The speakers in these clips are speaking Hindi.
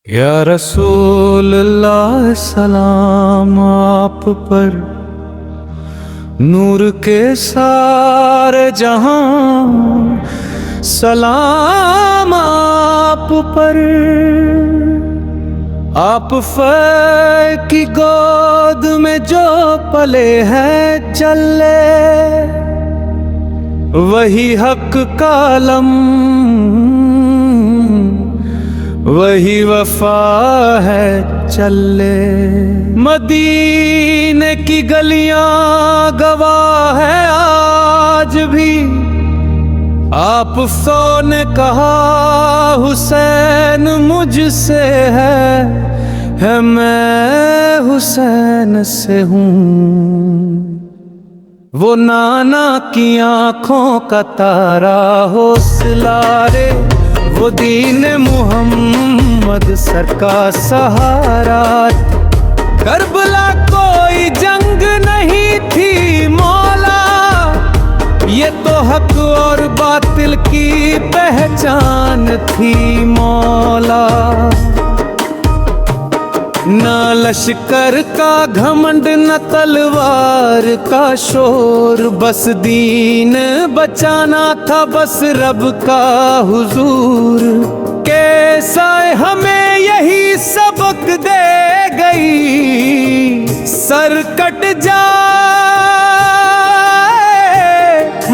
या रसूल अल्लाह सलाम आप पर, नूर के सारे जहां सलाम आप पर। आप फै की गोद में जो पले हैं चले, वही हक का अलम वही वफा है चले। मदीने की गलियां गवाह है आज भी, आप सो ने कहा हुसैन मुझसे है मैं हुसैन से हूँ। वो नाना की आंखों का तारा हौसला रे, वो दीन मुहम्मद सर का सहारा। करबला कोई जंग नहीं थी मौला, ये तो हक और बातिल की पहचान थी मौला। न लश्कर का घमंड न तलवार का शोर, बस दीन बचाना था बस रब का हुजूर। कैसा हमें यही सबक दे गई, सर कट जाए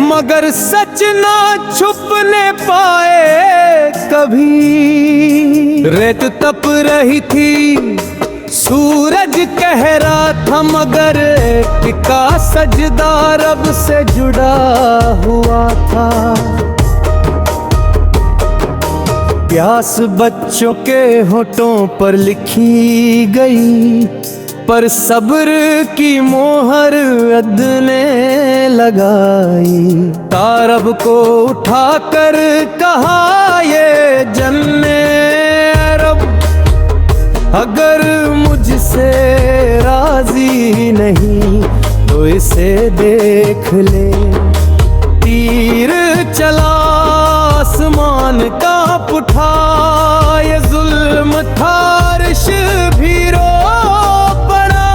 मगर सच ना छुपने पाए कभी। रेत तप रही थी सूरज कह रहा था, मगर टिका सजदा रब से जुड़ा हुआ था। प्यास बच्चों के होठों पर लिखी गई, पर सब्र की मोहर अद ने लगाई। तारब को उठाकर कहा ये जन्ने रब, अगर मुझसे राजी नहीं तो इसे देख ले। तीर चला आसमान कांप उठा, ये जुल्म था अर्श भी रो पड़ा।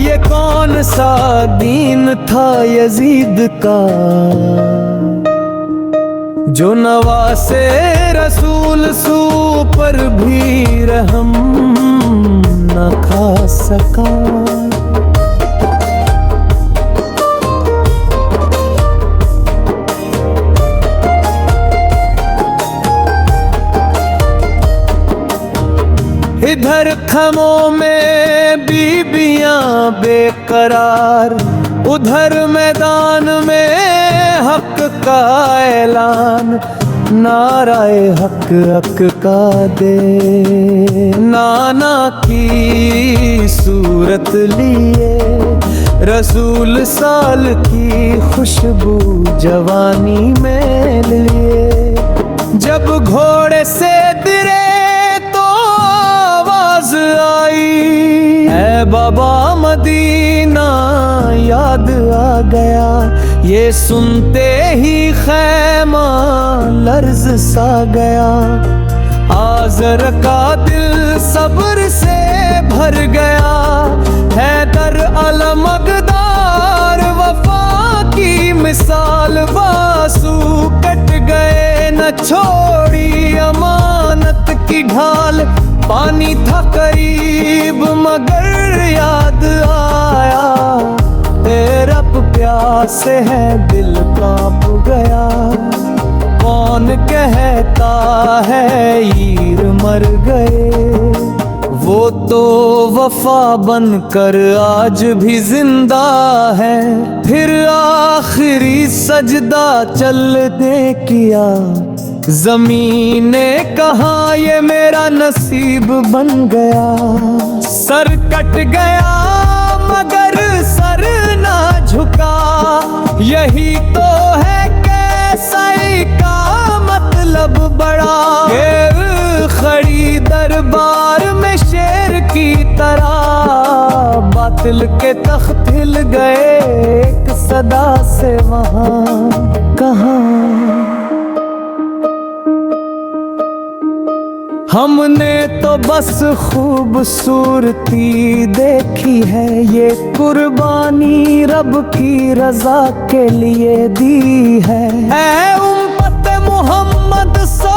ये कौन सा दीन था यजीद का, जो नवासे रसूल सू पर भी रहम न खा सका। इधर खमों में बीबियां बेकरार, उधर मैदान में हक का ऐलान। नाराए हक हक का दे नाना की सूरत लिए, रसूल साल की खुशबू जवानी में लिए। जब घोड़े से दिरे तो आवाज आई, ऐ बाबा मदीना याद आ गया। ये सुनते ही खैमा लर्ज सा गया, आज़र का दिल सब्र से भर गया। हैदर अलमगदार वफा की मिसाल, वासू कट गए न छोड़ी अमानत की ढाल। पानी था करीब मगर याद आया, रब प्यास है दिल कांप गया। कौन कहता है ईर मर गए, वो तो वफा बनकर आज भी जिंदा है। फिर आखिरी सजदा चलने किया, ज़मीन ने कहा ये मेरा नसीब बन गया। सर कट गया मगर सर ना झुका, यही तो है कैसाई का मतलब बड़ा। शेर खड़ी दरबार में शेर की तरह, बातिल के तख्त हिल गए एक सदा से वहाँ कहाँ। हमने तो बस खूबसूरती देखी है, ये कुर्बानी रब की रजा के लिए दी है। ऐ उम्मत मोहम्मद सो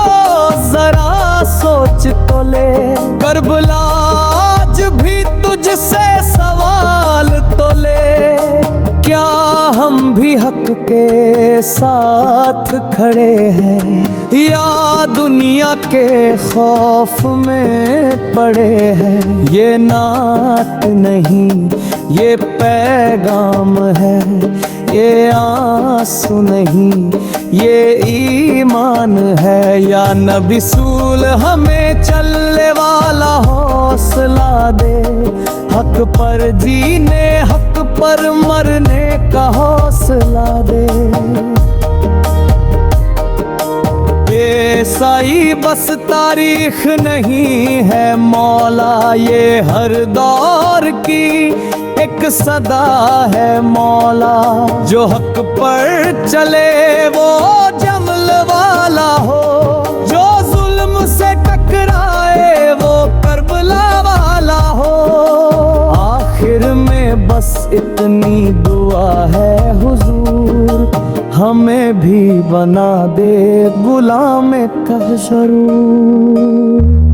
जरा सोच तो ले, करबला आज भी तुझसे सवाल तो ले। क्या हम भी हक के साथ खड़े हैं या दुनिया के खौफ में पड़े हैं? ये नात नहीं ये पैगाम है, ये आंसू नहीं ये ईमान है। या नबी सूल हमें चलने वाला हौसला दे, हक पर जीने हक पर मरने का हौसला दे। साई बस तारीख नहीं है मौला, ये हर दौर की एक सदा है मौला। जो हक पर चले वो जमल वाला हो, जो जुल्म से टकराए वो करबला वाला हो। आखिर में बस इतनी दुआ है हुजूर, हमें भी बना दे गुलाम का जरूर।